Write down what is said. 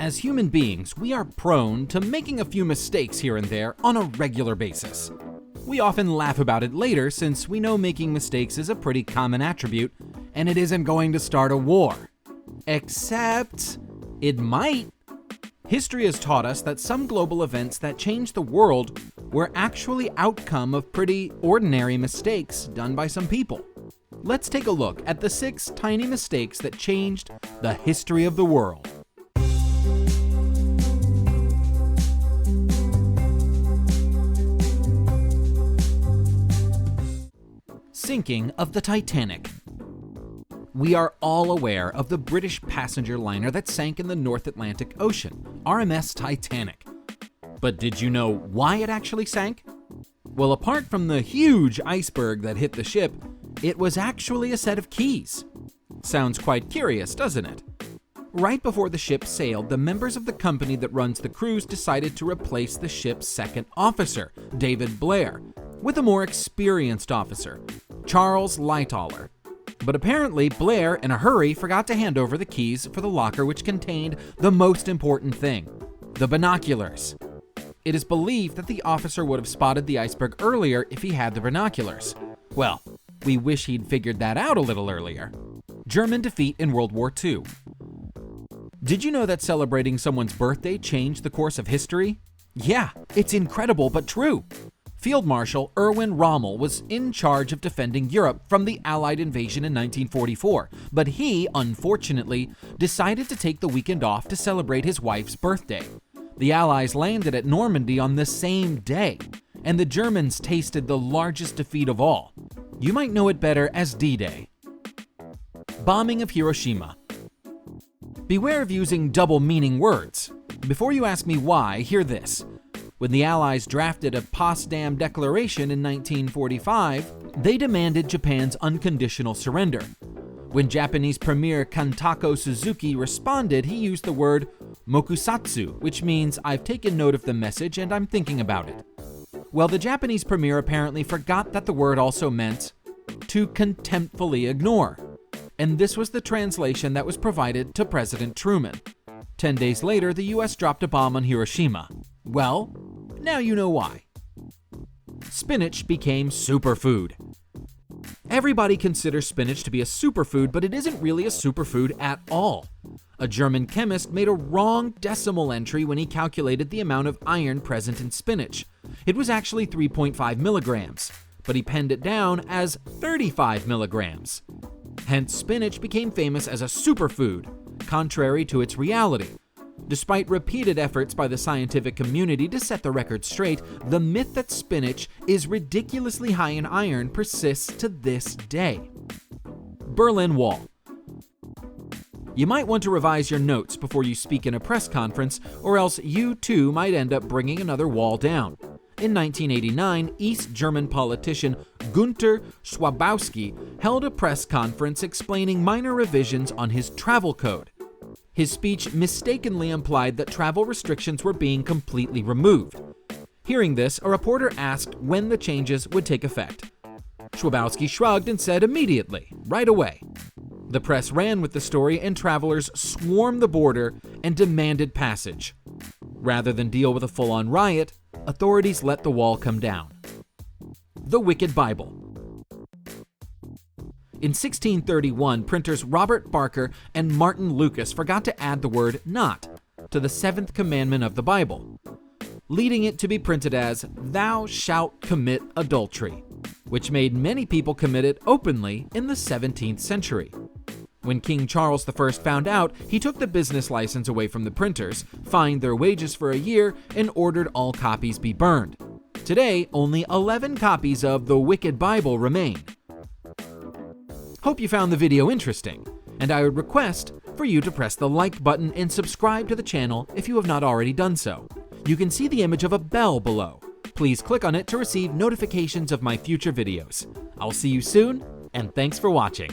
As human beings, we are prone to making a few mistakes here and there on a regular basis. We often laugh about it later since we know making mistakes is a pretty common attribute and it isn't going to start a war. Except, it might. History has taught us that some global events that changed the world were actually outcome of pretty ordinary mistakes done by some people. Let's take a look at the 6 tiny mistakes that changed the history of the world. Sinking of the Titanic. We are all aware of the British passenger liner that sank in the North Atlantic Ocean, RMS Titanic. But did you know why it actually sank? Well, apart from the huge iceberg that hit the ship, it was actually a set of keys. Sounds quite curious, doesn't it? Right before the ship sailed, the members of the company that runs the cruise decided to replace the ship's second officer, David Blair, with a more experienced officer, Charles Lightoller. But apparently Blair, in a hurry, forgot to hand over the keys for the locker which contained the most important thing, the binoculars. It is believed that the officer would have spotted the iceberg earlier if he had the binoculars. Well, we wish he'd figured that out a little earlier. German defeat in World War II. Did you know that celebrating someone's birthday changed the course of history? Yeah, it's incredible but true. Field Marshal Erwin Rommel was in charge of defending Europe from the Allied invasion in 1944, but he, unfortunately, decided to take the weekend off to celebrate his wife's birthday. The Allies landed at Normandy on the same day, and the Germans tasted the largest defeat of all. You might know it better as D-Day. Bombing of Hiroshima. Beware of using double-meaning words. Before you ask me why, hear this. When the Allies drafted a Potsdam Declaration in 1945, they demanded Japan's unconditional surrender. When Japanese Premier Kantako Suzuki responded, he used the word mokusatsu, which means I've taken note of the message and I'm thinking about it. Well, the Japanese premier apparently forgot that the word also meant to contemptfully ignore. And this was the translation that was provided to President Truman. 10 days later, the US dropped a bomb on Hiroshima. Well, now you know why. Spinach became superfood. Everybody considers spinach to be a superfood, but it isn't really a superfood at all. A German chemist made a wrong decimal entry when he calculated the amount of iron present in spinach. It was actually 3.5 milligrams, but he penned it down as 35 milligrams. Hence, spinach became famous as a superfood, contrary to its reality. Despite repeated efforts by the scientific community to set the record straight, the myth that spinach is ridiculously high in iron persists to this day. Berlin Wall. You might want to revise your notes before you speak in a press conference, or else you too might end up bringing another wall down. In 1989, East German politician Günter Schwabowski held a press conference explaining minor revisions on his travel code. His speech mistakenly implied that travel restrictions were being completely removed. Hearing this, a reporter asked when the changes would take effect. Schwabowski shrugged and said immediately, right away. The press ran with the story and travelers swarmed the border and demanded passage. Rather than deal with a full-on riot, authorities let the wall come down. The Wicked Bible. In 1631, printers Robert Barker and Martin Lucas forgot to add the word not to the 7th commandment of the Bible, leading it to be printed as "Thou shalt commit adultery," which made many people commit it openly in the 17th century. When King Charles I found out, he took the business license away from the printers, fined their wages for a year, and ordered all copies be burned. Today, only 11 copies of the Wicked Bible remain. Hope you found the video interesting, and I would request for you to press the like button and subscribe to the channel if you have not already done so. You can see the image of a bell below. Please click on it to receive notifications of my future videos. I'll see you soon, and thanks for watching.